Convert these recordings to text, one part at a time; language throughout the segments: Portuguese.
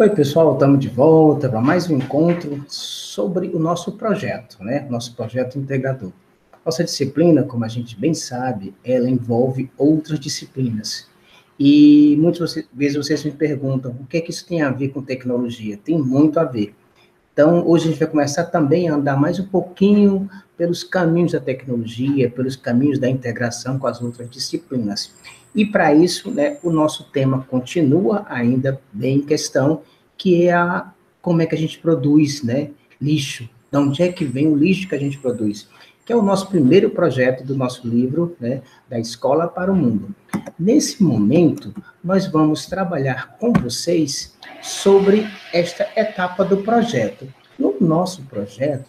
Oi, pessoal, estamos de volta para mais um encontro sobre o nosso projeto, né? Nosso projeto integrador. Nossa disciplina, como a gente bem sabe, ela envolve outras disciplinas. E muitas vezes vocês me perguntam, o que é que isso tem a ver com tecnologia? Tem muito a ver. Então, hoje a gente vai começar também a andar mais um pouquinho pelos caminhos da tecnologia, pelos caminhos da integração com as outras disciplinas. E para isso, né, o nosso tema continua ainda bem em questão, que é como é que a gente produz, né, lixo. De onde é que vem o lixo que a gente produz? Que é o nosso primeiro projeto do nosso livro, né, da Escola para o Mundo. Nesse momento, nós vamos trabalhar com vocês sobre esta etapa do projeto. No nosso projeto,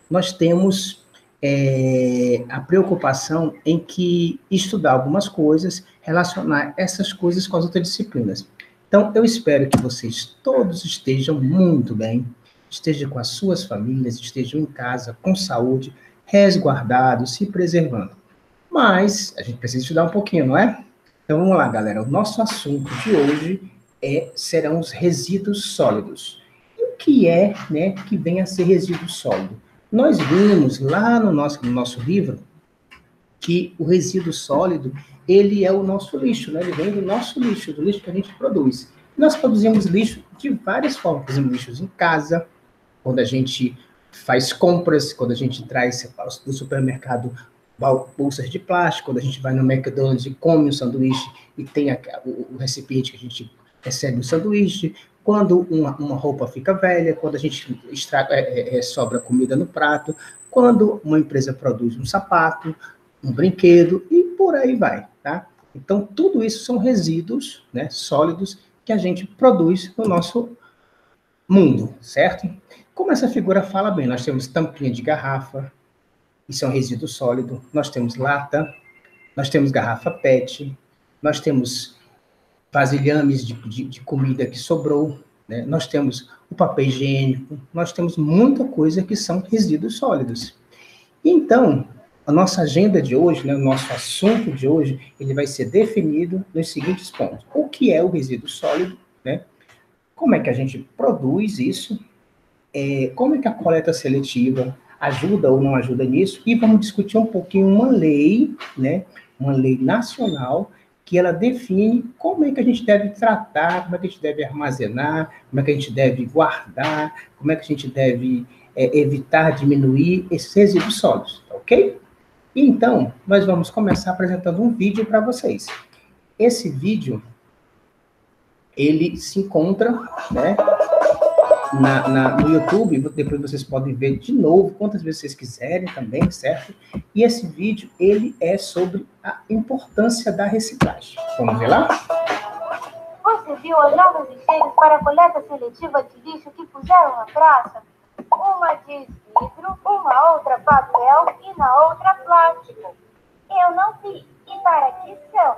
nós temos a preocupação em que estudar algumas coisas, relacionar essas coisas com as outras disciplinas. Então, eu espero que vocês todos estejam muito bem, estejam com as suas famílias, estejam em casa, com saúde, resguardados, se preservando. Mas a gente precisa estudar um pouquinho, não é? Então vamos lá, galera. O nosso assunto de hoje serão os resíduos sólidos. E o que é, né, que vem a ser resíduo sólido? Nós vimos lá no nosso livro que o resíduo sólido, ele é o nosso lixo, né? Ele vem do nosso lixo, do lixo que a gente produz. Nós produzimos lixo de várias formas. Produzimos lixos em casa, quando a gente faz compras, quando a gente traz do supermercado bolsas de plástico, quando a gente vai no McDonald's e come o sanduíche e tem o recipiente que a gente recebe o sanduíche, quando uma roupa fica velha, quando a gente sobra comida no prato, quando uma empresa produz um sapato, um brinquedo e por aí vai, tá? Então, tudo isso são resíduos, né, sólidos que a gente produz no nosso mundo, certo? Como essa figura fala bem, nós temos tampinha de garrafa, isso é um resíduo sólido, nós temos lata, nós temos garrafa PET, nós temos vasilhames de comida que sobrou, né? Nós temos o papel higiênico, nós temos muita coisa que são resíduos sólidos. Então, a nossa agenda de hoje, né, o nosso assunto de hoje, ele vai ser definido nos seguintes pontos. O que é o resíduo sólido, né? Como é que a gente produz isso? Como é que a coleta seletiva ajuda ou não ajuda nisso? E vamos discutir um pouquinho uma lei, né? Uma lei nacional que ela define como é que a gente deve tratar, como é que a gente deve armazenar, como é que a gente deve guardar, como é que a gente deve evitar, diminuir esses resíduos sólidos, ok? Então, nós vamos começar apresentando um vídeo para vocês. Esse vídeo, ele se encontra, né, no YouTube, depois vocês podem ver de novo, quantas vezes vocês quiserem também, certo? E esse vídeo, ele é sobre a importância da reciclagem. Vamos ver lá? Você viu as novas lixeiras para a coleta seletiva de lixo que puseram na praça? Uma de vidro, uma outra papel e na outra plástico. Eu não vi. E para que são?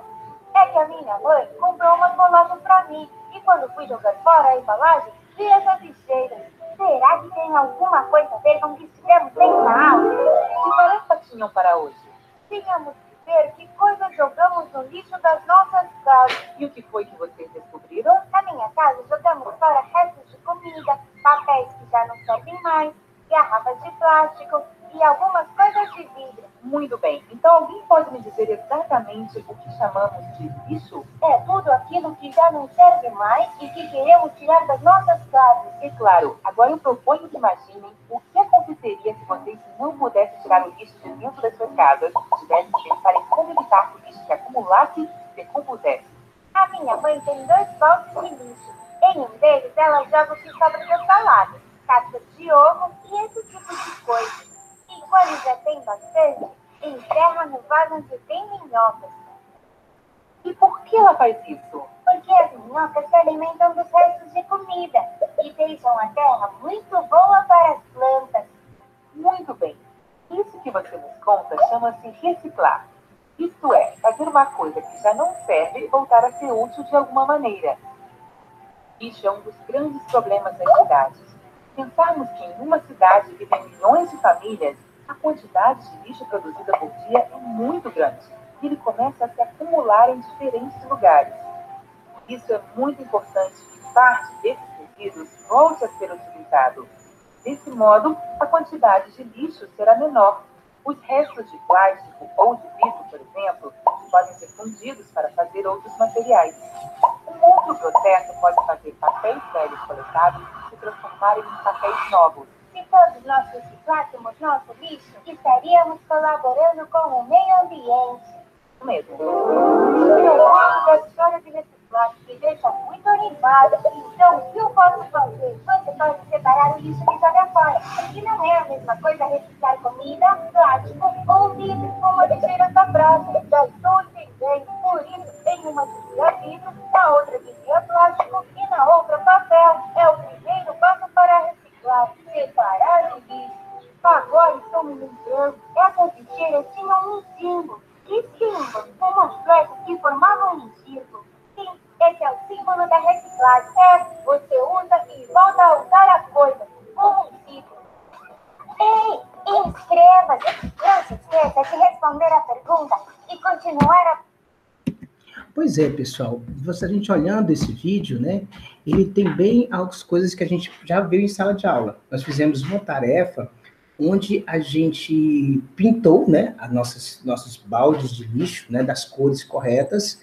É que a minha mãe comprou uma embalagem para mim. E quando fui jogar fora a embalagem, vi essas lixeiras. Será que tem alguma coisa a ver com o que estivemos vendo na aula? Que tarefa tinham para hoje? Tínhamos que ver que coisas jogamos no lixo das nossas casas. E o que foi que vocês descobriram? Na minha casa, jogamos fora restos de comida, papéis que já não servem mais, garrafas de plástico e algumas coisas de vidro. Muito bem. Então, alguém pode me dizer exatamente o que chamamos de lixo? É tudo aquilo que já não serve mais e que queremos tirar das nossas casas. E claro, agora eu proponho que imaginem o que aconteceria se vocês não pudessem tirar o lixo de dentro das suas casas, tivessem que pensar em como evitar que o lixo se acumulasse e se decompusesse. A minha mãe tem 2 baldes de lixo. Em um deles, ela joga o que sobra da salada, cascas de ovo e esse tipo de coisa. E quando já tem bastante, enterra no vaso onde tem minhocas. E por que ela faz isso? Porque as minhocas se alimentam dos restos de comida e deixam a terra muito boa para as plantas. Muito bem. Isso que você nos conta chama-se reciclar. Isto é, fazer uma coisa que já não serve voltar a ser útil de alguma maneira. Lixo é um dos grandes problemas das cidades. Pensarmos que em uma cidade vivem milhões de famílias, a quantidade de lixo produzida por dia é muito grande e ele começa a se acumular em diferentes lugares. Isso é muito importante que parte desses resíduos volte a ser utilizado. Desse modo, a quantidade de lixo será menor. Os restos de plástico ou de vidro, por exemplo, podem ser fundidos para fazer outros materiais. Um outro processo pode fazer papéis velhos coletados se transformarem em papéis novos. Se todos nós reciclássemos nosso lixo, estaríamos colaborando com o meio ambiente. Mesmo. A história de reciclagem me deixa muito animada. Então, o que eu posso fazer? Você pode separar o lixo e jogar fora. E não é a mesma coisa reciclar comida, plástico ou vidro, uma lixeira da praça. Já estou entendendo. Por isso, tem uma dizia vidro, na outra dizia plástico e na outra papel. É o primeiro passo para reciclar, separar o lixo. Agora estou me lembrando, essas lixeiras tinham um símbolo. Que símbolo? Umas flechas que formavam um círculo. Sim, esse é o símbolo da reciclagem. Você usa e volta a usar a coisa, como um ciclo. Ei, inscreva-se! Não se esqueça de responder a pergunta e continuar a... Pois é, pessoal, a gente olhando esse vídeo, né, ele tem bem algumas coisas que a gente já viu em sala de aula. Nós fizemos uma tarefa onde a gente pintou, né, nossos baldes de lixo, né, das cores corretas,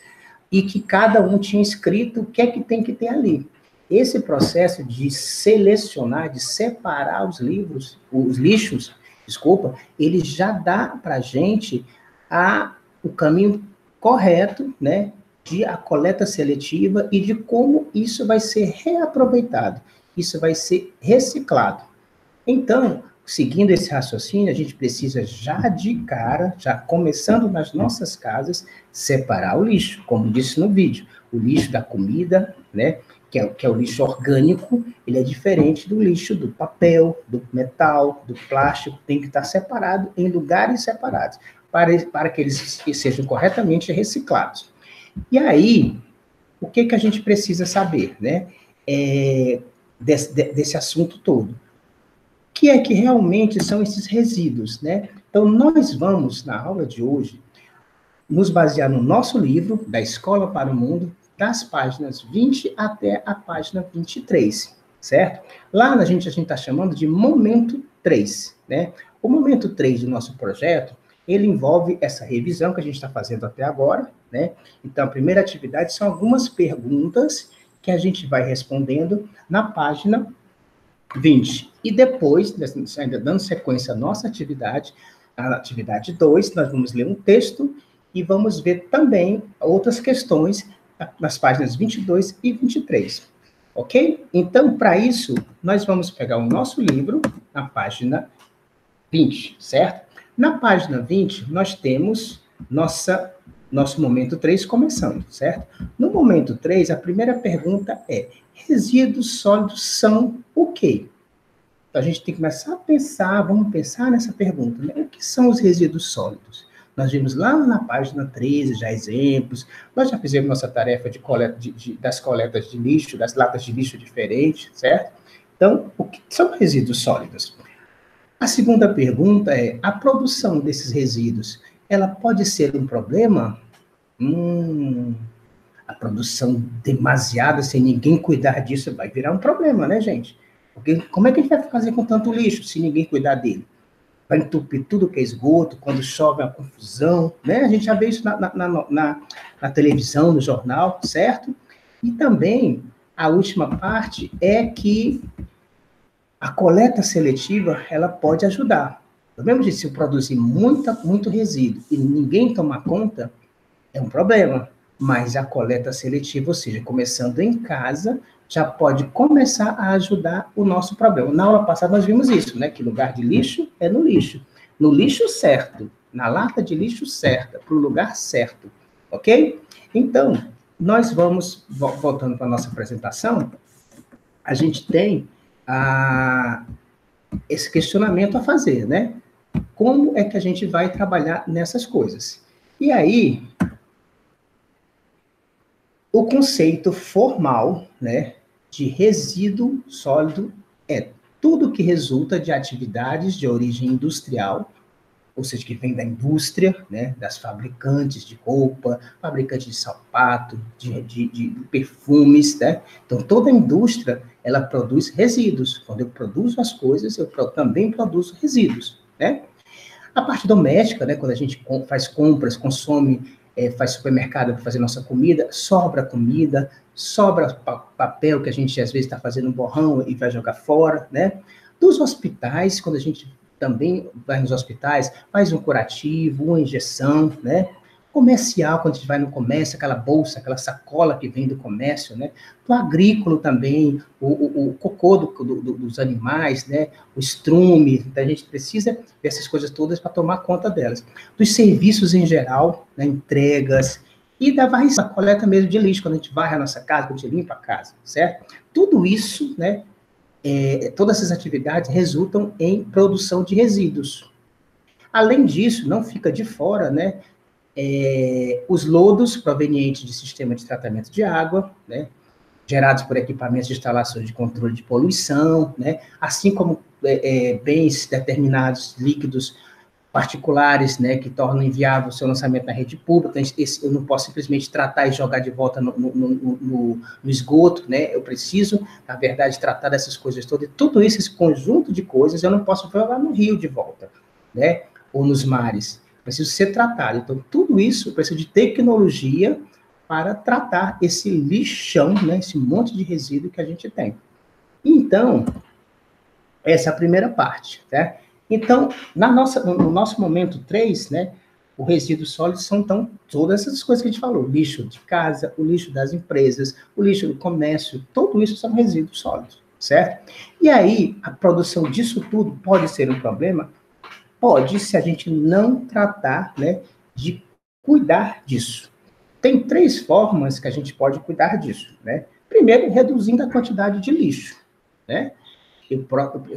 e que cada um tinha escrito o que é que tem que ter ali. Esse processo de selecionar, de separar os lixos, desculpa, ele já dá para a gente o caminho correto, né, de a coleta seletiva e de como isso vai ser reaproveitado, isso vai ser reciclado. Então, seguindo esse raciocínio, a gente precisa já de cara, já começando nas nossas casas, separar o lixo, como disse no vídeo. O lixo da comida, né, que é o lixo orgânico, ele é diferente do lixo do papel, do metal, do plástico, tem que estar separado em lugares separados, para que eles sejam corretamente reciclados. E aí, o que a gente precisa saber, né, desse assunto todo? Que é que realmente são esses resíduos, né? Então, nós vamos, na aula de hoje, nos basear no nosso livro, da Escola para o Mundo, das páginas 20 até a página 23, certo? Lá a gente está chamando de momento 3, né? O momento 3 do nosso projeto, ele envolve essa revisão que a gente está fazendo até agora, né? Então, a primeira atividade são algumas perguntas que a gente vai respondendo na página 20. E depois, ainda dando sequência à nossa atividade, a atividade 2, nós vamos ler um texto e vamos ver também outras questões nas páginas 22 e 23. Ok? Então, para isso, nós vamos pegar o nosso livro na página 20, certo? Na página 20, nós temos nosso momento 3 começando, certo? No momento 3, a primeira pergunta é: resíduos sólidos são o quê? Então, a gente tem que começar a pensar, vamos pensar nessa pergunta, né? O que são os resíduos sólidos? Nós vimos lá na página 13 já exemplos, nós já fizemos nossa tarefa das coletas de lixo, das latas de lixo diferentes, certo? Então, o que são resíduos sólidos? A segunda pergunta é: a produção desses resíduos, ela pode ser um problema? A produção demasiada, sem ninguém cuidar disso, vai virar um problema, né, gente? Porque como é que a gente vai fazer com tanto lixo se ninguém cuidar dele? Vai entupir tudo que é esgoto, quando chove é uma confusão, né? A gente já vê isso na televisão, no jornal, certo? E também, a última parte é que a coleta seletiva, ela pode ajudar. Do mesmo jeito, se eu produzir muito resíduo e ninguém tomar conta, é um problema. Mas a coleta seletiva, ou seja, começando em casa, já pode começar a ajudar o nosso problema. Na aula passada nós vimos isso, né? Que lugar de lixo é no lixo. No lixo certo, na lata de lixo certa, para o lugar certo, ok? Então, nós vamos, voltando para a nossa apresentação, a gente tem esse questionamento a fazer, né? Como é que a gente vai trabalhar nessas coisas? E aí, o conceito formal, né, de resíduo sólido é tudo que resulta de atividades de origem industrial ou seja, que vem da indústria, né, das fabricantes de roupa, fabricantes de sapato, de perfumes, né? Então, toda a indústria, ela produz resíduos. Quando eu produzo as coisas, eu também produzo resíduos, né? A parte doméstica, né, quando a gente faz compras, consome, faz supermercado para fazer nossa comida, sobra papel que a gente às vezes está fazendo um borrão e vai jogar fora, né? Dos hospitais, quando a gente também vai nos hospitais, faz um curativo, uma injeção, né? Comercial, quando a gente vai no comércio, aquela bolsa, aquela sacola que vem do comércio, né? Do agrícola também, o cocô dos animais, né? O estrume, então a gente precisa dessas coisas todas para tomar conta delas. Dos serviços em geral, né? Entregas, e da varrição, a coleta mesmo de lixo, quando a gente varre a nossa casa, quando a gente limpa a casa, certo? Tudo isso, né? Todas essas atividades resultam em produção de resíduos. Além disso, não fica de fora, né? Os lodos provenientes de sistema de tratamento de água, né, gerados por equipamentos de instalações de controle de poluição, né, assim como bens determinados, líquidos particulares, né, que tornam inviável o seu lançamento na rede pública. Eu não posso simplesmente tratar e jogar de volta no esgoto, né, eu preciso, na verdade, tratar dessas coisas todas, e tudo isso, esse conjunto de coisas, eu não posso jogar no rio de volta, né, ou nos mares. Preciso ser tratado. Então, tudo isso precisa de tecnologia para tratar esse lixão, né, esse monte de resíduo que a gente tem. Então, essa é a primeira parte, né? Então, no nosso momento 3, né, o resíduo sólido são, então, todas essas coisas que a gente falou, lixo de casa, o lixo das empresas, o lixo do comércio, tudo isso são resíduos sólidos, certo? E aí, a produção disso tudo pode ser um problema? Pode, se a gente não tratar, né, de cuidar disso. Tem 3 formas que a gente pode cuidar disso, né? Primeiro, reduzindo a quantidade de lixo, né? Eu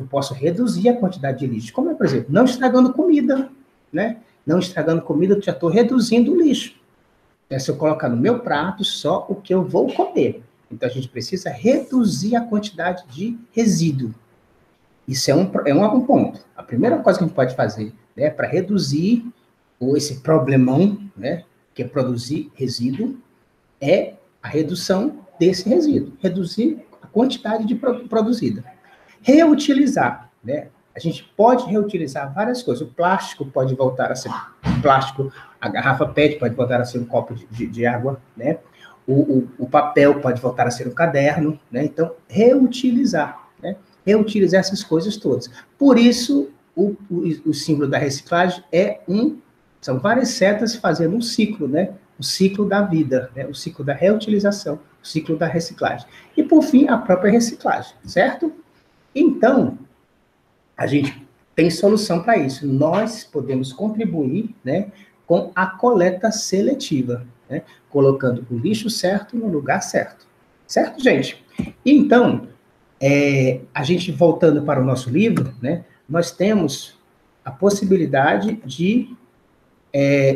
posso reduzir a quantidade de lixo. Como é, por exemplo, não estragando comida, né? Não estragando comida, eu já estou reduzindo o lixo. Se eu colocar no meu prato só o que eu vou comer. Então, a gente precisa reduzir a quantidade de resíduo. Isso é um ponto. A primeira coisa que a gente pode fazer, né, para reduzir esse problemão, né, que é produzir resíduo, é a redução desse resíduo, reduzir a quantidade de produzida. Reutilizar, né? A gente pode reutilizar várias coisas. O plástico pode voltar a ser plástico, a garrafa PET pode voltar a ser um copo de água, né? O papel pode voltar a ser um caderno, né? Então, reutilizar, né? Reutilizar essas coisas todas. Por isso, o símbolo da reciclagem são várias setas fazendo um ciclo, né? O ciclo da vida, né? O ciclo da reutilização, o ciclo da reciclagem. E, por fim, a própria reciclagem, certo? Então, a gente tem solução para isso. Nós podemos contribuir, né, com a coleta seletiva, né? Colocando o lixo certo no lugar certo. Certo, gente? Então, a gente voltando para o nosso livro, né, nós temos a possibilidade de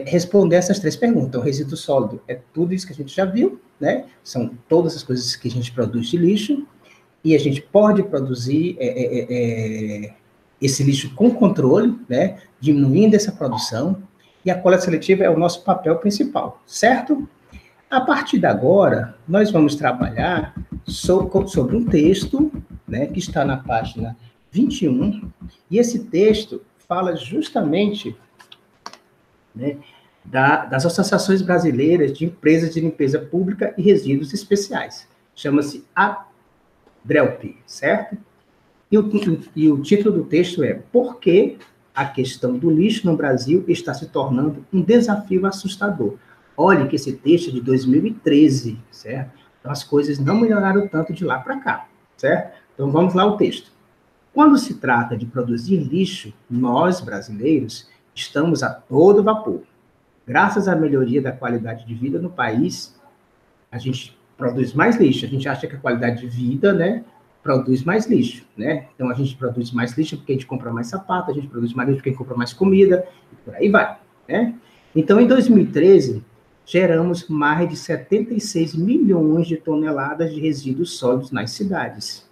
responder essas 3 perguntas. O resíduo sólido é tudo isso que a gente já viu, né? São todas as coisas que a gente produz de lixo, e a gente pode produzir esse lixo com controle, né? Diminuindo essa produção, e a coleta seletiva é o nosso papel principal, certo? A partir de agora, nós vamos trabalhar sobre um texto, né, que está na página 21, e esse texto fala justamente, né, das associações brasileiras de empresas de limpeza pública e resíduos especiais. Chama-se ABRELP, certo? E o título do texto é Por que a questão do lixo no Brasil está se tornando um desafio assustador? Olhe que esse texto é de 2013, certo? Então, as coisas não melhoraram tanto de lá para cá, certo? Então, vamos lá ao texto. Quando se trata de produzir lixo, nós, brasileiros, estamos a todo vapor. Graças à melhoria da qualidade de vida no país, a gente produz mais lixo. A gente acha que a qualidade de vida, né, produz mais lixo, né? Então, a gente produz mais lixo porque a gente compra mais sapato, a gente produz mais lixo porque a gente compra mais comida, e por aí vai, né? Então, em 2013, geramos mais de 76 milhões de toneladas de resíduos sólidos nas cidades.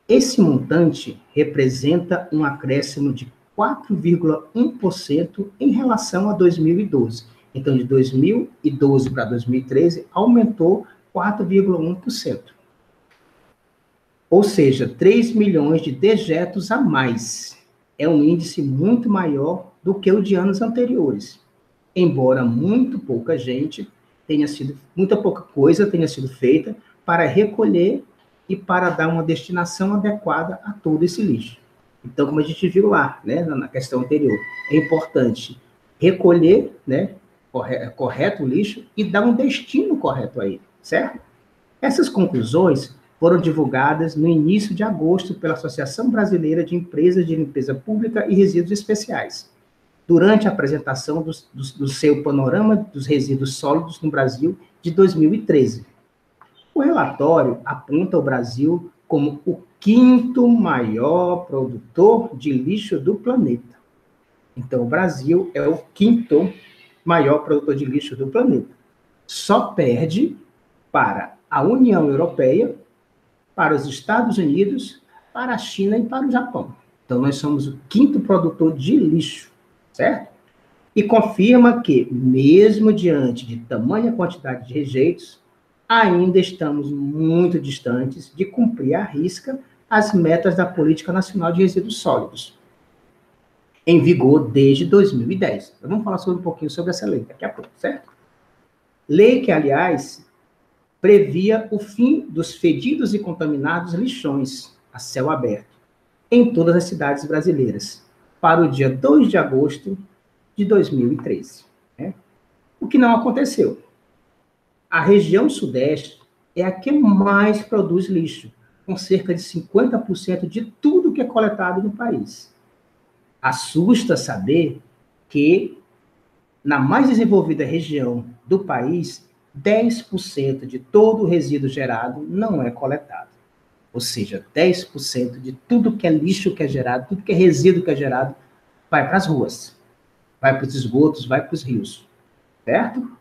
Esse montante representa um acréscimo de 4,1% em relação a 2012. Então, de 2012 para 2013, aumentou 4,1%. Ou seja, 3 milhões de dejetos a mais. É um índice muito maior do que o de anos anteriores. Embora muito pouca coisa tenha sido feita para recolher e para dar uma destinação adequada a todo esse lixo. Então, como a gente viu lá, né, na questão anterior, é importante recolher, né, correto o lixo e dar um destino correto a ele, certo? Essas conclusões foram divulgadas no início de agosto pela Associação Brasileira de Empresas de Limpeza Pública e Resíduos Especiais, durante a apresentação do seu Panorama dos Resíduos Sólidos no Brasil de 2013. O relatório aponta o Brasil como o 5º maior produtor de lixo do planeta. Então, o Brasil é o 5º maior produtor de lixo do planeta. Só perde para a União Europeia, para os Estados Unidos, para a China e para o Japão. Então, nós somos o 5º produtor de lixo, certo? E confirma que, mesmo diante de tamanha quantidade de rejeitos, ainda estamos muito distantes de cumprir à risca as metas da Política Nacional de Resíduos Sólidos, em vigor desde 2010. Então, vamos falar um pouquinho sobre essa lei daqui a pouco, certo? Lei que, aliás, previa o fim dos fedidos e contaminados lixões a céu aberto em todas as cidades brasileiras, para o dia 2 de agosto de 2013. Né? O que não aconteceu. A região sudeste é a que mais produz lixo, com cerca de 50% de tudo que é coletado no país. Assusta saber que, na mais desenvolvida região do país, 10% de todo o resíduo gerado não é coletado. Ou seja, 10% de tudo que é lixo que é gerado, tudo que é resíduo que é gerado, vai para as ruas, vai para os esgotos, vai para os rios. Certo?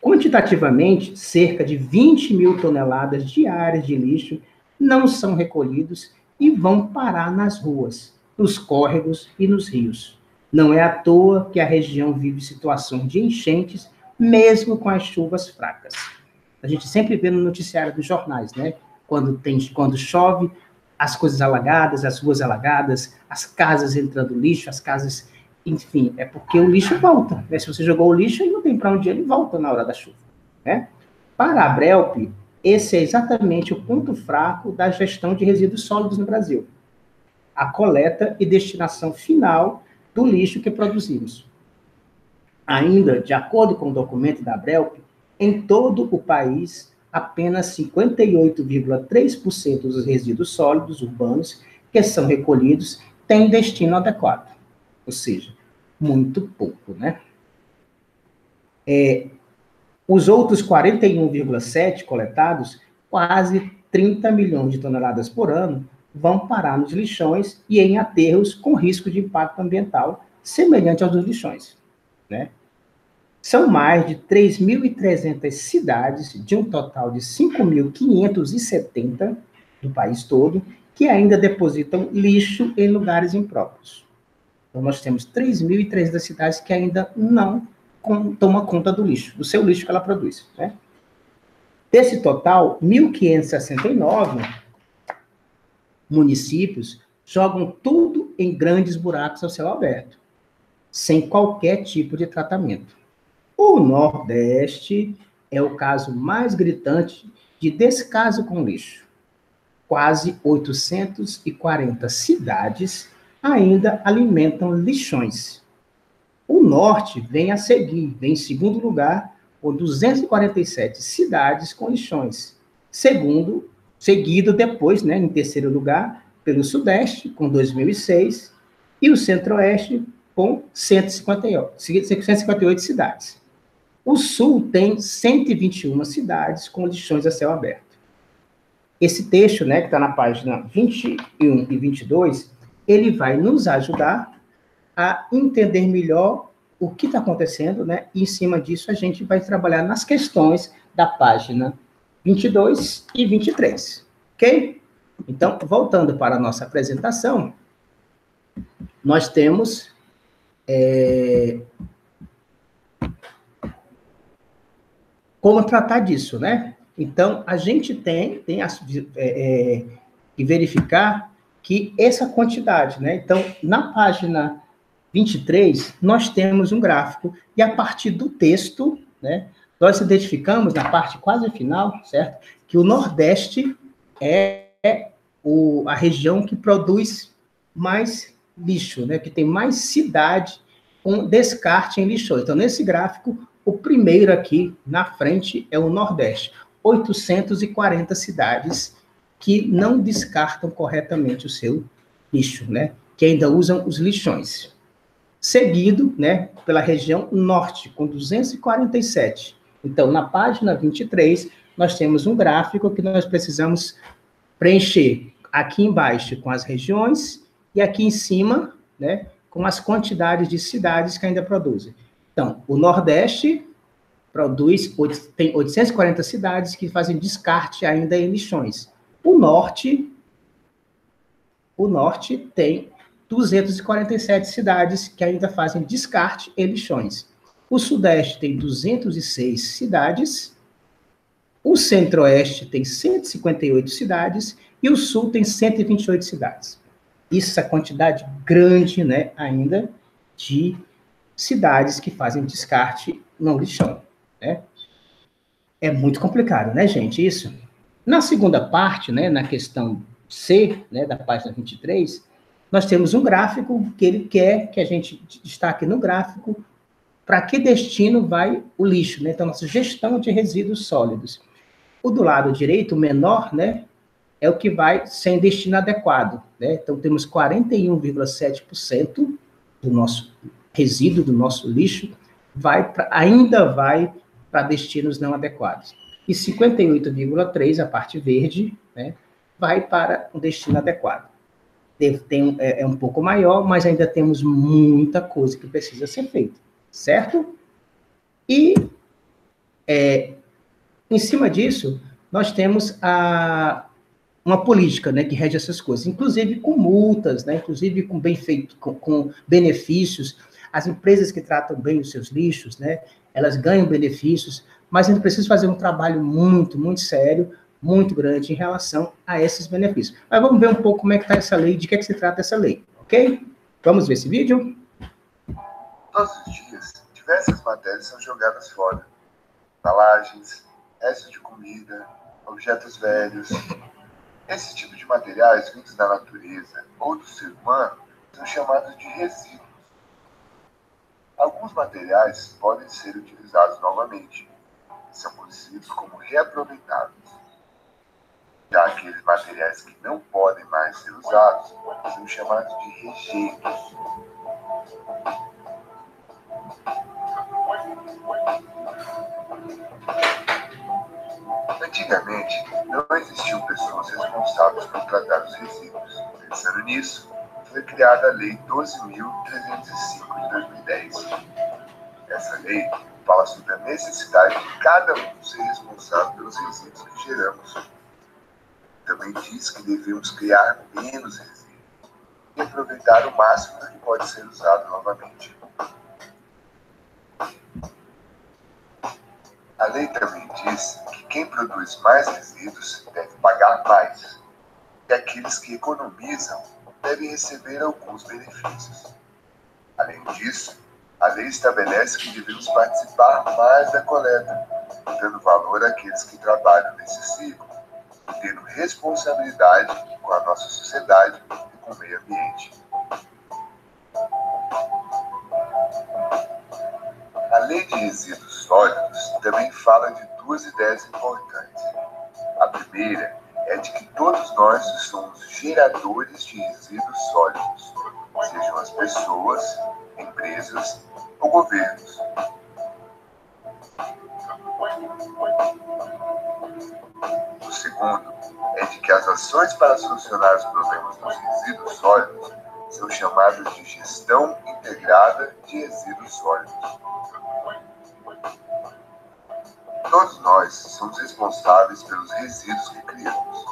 Quantitativamente, cerca de 20 mil toneladas diárias de lixo não são recolhidos e vão parar nas ruas, nos córregos e nos rios. Não é à toa que a região vive situações de enchentes, mesmo com as chuvas fracas. A gente sempre vê no noticiário dos jornais, né? Quando chove, as coisas alagadas, as ruas alagadas, as casas entrando lixo, as casas... Enfim, é porque o lixo volta. Né? Se você jogou o lixo, ele não tem para onde ele volta na hora da chuva. Né? Para a Abrelp, esse é exatamente o ponto fraco da gestão de resíduos sólidos no Brasil. A coleta e destinação final do lixo que produzimos. Ainda, de acordo com o documento da Abrelp, em todo o país, apenas 58,3% dos resíduos sólidos urbanos que são recolhidos têm destino adequado. Ou seja, muito pouco, né? Os outros 41,7% coletados, quase 30 milhões de toneladas por ano, vão parar nos lixões e em aterros com risco de impacto ambiental semelhante aos dos lixões, né? São mais de 3.300 cidades, de um total de 5.570 do país todo, que ainda depositam lixo em lugares impróprios. Então, nós temos 3.300 cidades que ainda não tomam conta do lixo, do seu lixo que ela produz. Né? Desse total, 1.569 municípios jogam tudo em grandes buracos ao céu aberto, sem qualquer tipo de tratamento. O Nordeste é o caso mais gritante de descaso com lixo. Quase 840 cidades ainda alimentam lixões. O Norte vem a seguir, vem em segundo lugar, com 247 cidades com lixões. Seguido depois, né, em terceiro lugar, pelo Sudeste, com 2.006, e o Centro-Oeste, com 158 cidades. O Sul tem 121 cidades com lixões a céu aberto. Esse texto, né, que está na página 21 e 22, ele vai nos ajudar a entender melhor o que está acontecendo, né, e em cima disso a gente vai trabalhar nas questões da página 22 e 23, ok? Então, voltando para a nossa apresentação, nós temos como tratar disso, né? Então, a gente tem que verificar que essa quantidade, né? Então, na página 23, nós temos um gráfico, e a partir do texto, né, nós identificamos, na parte quase final, certo? Que o Nordeste é a região que produz mais lixo, né? Que tem mais cidade com descarte em lixões. Então, nesse gráfico, o primeiro aqui, na frente, é o Nordeste. 840 cidades que não descartam corretamente o seu lixo, né? Que ainda usam os lixões. Seguido, né, pela região Norte, com 247. Então, na página 23, nós temos um gráfico que nós precisamos preencher aqui embaixo com as regiões e aqui em cima, né, com as quantidades de cidades que ainda produzem. Então, o Nordeste tem 840 cidades que fazem descarte ainda em lixões. O Norte tem 247 cidades que ainda fazem descarte em lixões. O Sudeste tem 206 cidades, o Centro-Oeste tem 158 cidades e o Sul tem 128 cidades. Isso é a quantidade grande, né, ainda, de cidades que fazem descarte no lixão, né? É muito complicado, né, gente, isso? Na segunda parte, né, na questão C, né, da página 23, nós temos um gráfico que ele quer que a gente destaque no gráfico para que destino vai o lixo, né? Então, nossa gestão de resíduos sólidos. O do lado direito, o menor, né, é o que vai sem destino adequado, né? Então, temos 41,7% do nosso resíduo, do nosso lixo, ainda vai para destinos não adequados. E 58,3%, a parte verde, né, vai para um destino adequado. É um pouco maior, mas ainda temos muita coisa que precisa ser feita, certo? E, em cima disso, nós temos uma política, né, que rege essas coisas, inclusive com multas, né, inclusive com com benefícios. As empresas que tratam bem os seus lixos, né, elas ganham benefícios, mas a gente precisa fazer um trabalho muito, muito sério, muito grande em relação a esses benefícios. Mas vamos ver um pouco como é que está essa lei, de que se trata essa lei, ok? Vamos ver esse vídeo? Todos os dias, diversas matérias são jogadas fora. Embalagens, restos de comida, objetos velhos. Esse tipo de materiais vindos da natureza ou do ser humano são chamados de resíduos. Alguns materiais podem ser utilizados novamente. São conhecidos como reaproveitáveis. Já aqueles materiais que não podem mais ser usados são chamados de rejeitos. Antigamente, não existiam pessoas responsáveis por tratar os resíduos. Pensando nisso, foi criada a Lei 12.305 de 2010. Essa lei fala sobre a necessidade de cada um ser responsável pelos resíduos que geramos. Também diz que devemos criar menos resíduos e aproveitar o máximo do que pode ser usado novamente. A lei também diz que quem produz mais resíduos deve pagar mais, e aqueles que economizam devem receber alguns benefícios. Além disso, a lei estabelece que devemos participar mais da coleta, dando valor àqueles que trabalham nesse ciclo, e tendo responsabilidade com a nossa sociedade e com o meio ambiente. A Lei de Resíduos Sólidos também fala de duas ideias importantes. A primeira é de que todos nós somos geradores de resíduos sólidos, sejam as pessoas, empresas ou governos. O segundo é de que as ações para solucionar os problemas dos resíduos sólidos são chamadas de gestão integrada de resíduos sólidos. Todos nós somos responsáveis pelos resíduos que criamos.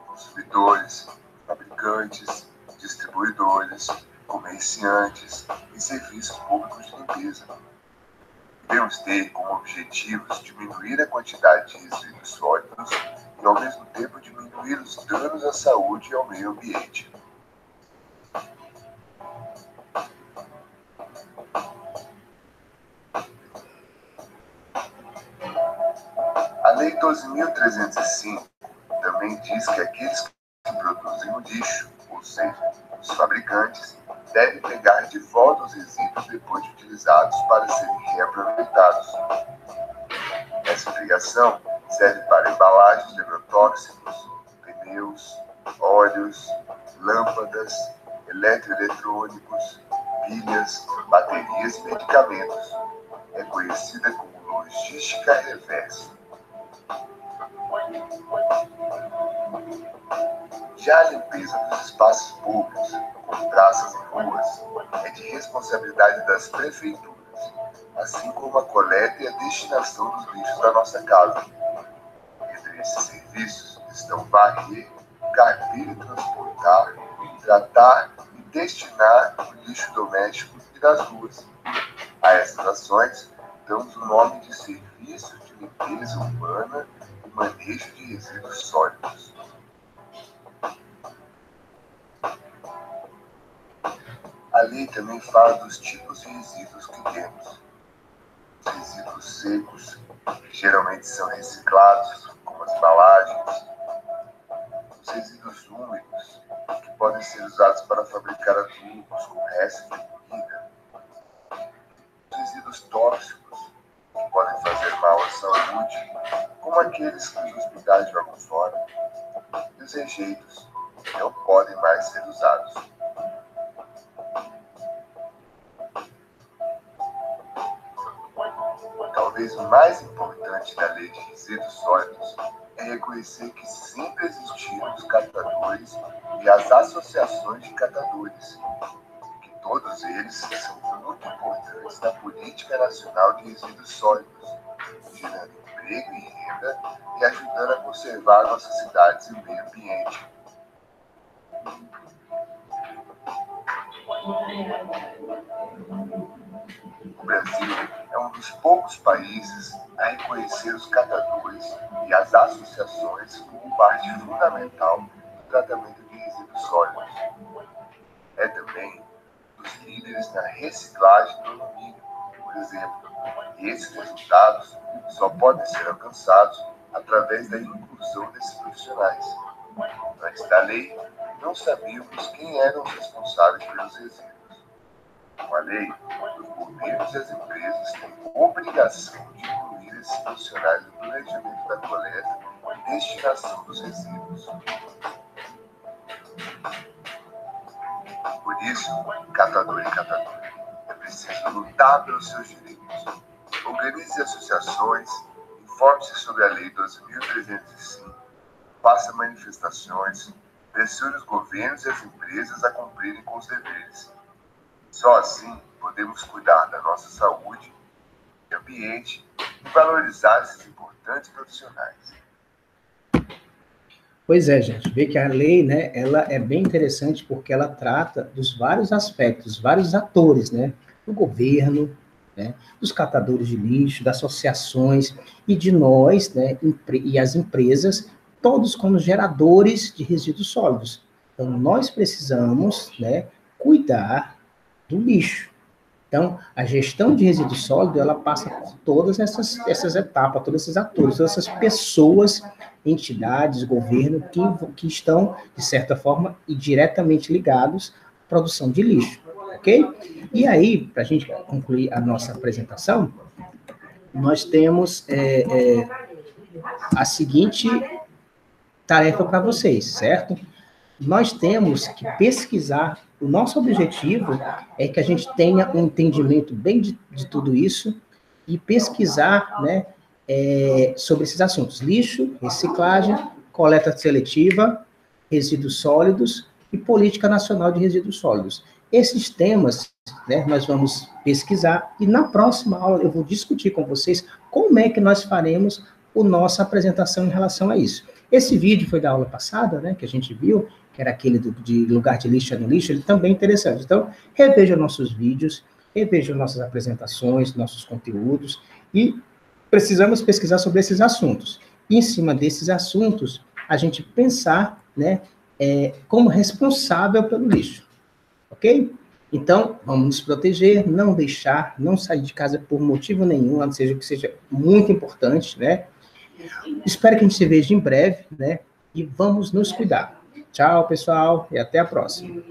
Consumidores, fabricantes, distribuidores, comerciantes e serviços públicos de limpeza. Devemos ter como objetivos diminuir a quantidade de resíduos sólidos e, ao mesmo tempo, diminuir os danos à saúde e ao meio ambiente. A Lei 12.305 também diz que aqueles que produzem o lixo, ou seja, os fabricantes, devem pegar de volta os resíduos depois de utilizados para serem reaproveitados. Essa obrigação serve para embalagens de agrotóxicos, pneus, óleos, lâmpadas, eletroeletrônicos, pilhas, baterias e medicamentos. É conhecida como logística reversa. Já a limpeza dos espaços públicos, como praças e ruas, é de responsabilidade das prefeituras, assim como a coleta e a destinação dos lixos da nossa casa. Entre esses serviços estão varrer, carpir e transportar, tratar e destinar o lixo doméstico e das ruas. A essas ações damos o nome de Serviço de Limpeza Urbana e Manejo de Resíduos Sólidos. A lei também fala dos tipos de resíduos que temos. Os resíduos secos, que geralmente são reciclados, como as embalagens. Os resíduos úmidos, que podem ser usados para fabricar adubos com restos de comida. Os resíduos tóxicos, que podem fazer mal à saúde, como aqueles que os hospitais jogam fora. E os rejeitos, que não podem mais ser usados. Talvez o mais importante da lei de resíduos sólidos é reconhecer que sempre existiram os catadores e as associações de catadores, que todos eles são muito importantes na política nacional de resíduos sólidos, gerando emprego e renda e ajudando a conservar nossas cidades e o meio ambiente. O Brasil é um dos poucos países a reconhecer os catadores e as associações como parte fundamental do tratamento de resíduos sólidos. É também um dos líderes na reciclagem do alumínio, por exemplo. E esses resultados só podem ser alcançados através da inclusão desses profissionais. Antes da lei, não sabíamos quem eram os responsáveis pelos resíduos. Com a lei, os governos e as empresas têm obrigação de incluir esses profissionais no planejamento da coleta e destinação dos resíduos. Por isso, catador e catadora, é preciso lutar pelos seus direitos. Organize associações, informe-se sobre a Lei 12.305, faça manifestações, pressione os governos e as empresas a cumprirem com os deveres. Só assim podemos cuidar da nossa saúde, do ambiente e valorizar esses importantes profissionais. Pois é, gente, vê que a lei, né, ela é bem interessante porque ela trata dos vários aspectos, vários atores, né, do governo, né, dos catadores de lixo, das associações e de nós, né, e as empresas, todos como geradores de resíduos sólidos. Então, nós precisamos, né, cuidar do lixo. Então, a gestão de resíduo sólido, ela passa por todas essas etapas, todos esses atores, todas essas pessoas, entidades, governo, que estão, de certa forma, e diretamente ligados à produção de lixo, ok? E aí, para a gente concluir a nossa apresentação, nós temos a seguinte tarefa para vocês, certo? Nós temos que pesquisar. O nosso objetivo é que a gente tenha um entendimento bem de tudo isso e pesquisar, né, sobre esses assuntos. Lixo, reciclagem, coleta seletiva, resíduos sólidos e política nacional de resíduos sólidos. Esses temas, né, nós vamos pesquisar e na próxima aula eu vou discutir com vocês como é que nós faremos a nossa apresentação em relação a isso. Esse vídeo foi da aula passada, né, que a gente viu, que era aquele de lugar de lixo no lixo, ele também é interessante. Então, reveja nossos vídeos, reveja nossas apresentações, nossos conteúdos, e precisamos pesquisar sobre esses assuntos. E, em cima desses assuntos, a gente pensar, né, como responsável pelo lixo, ok? Então, vamos nos proteger, não sair de casa por motivo nenhum, a não ser que seja muito importante, né? Espero que a gente se veja em breve, né? E vamos nos cuidar. Tchau, pessoal, e até a próxima.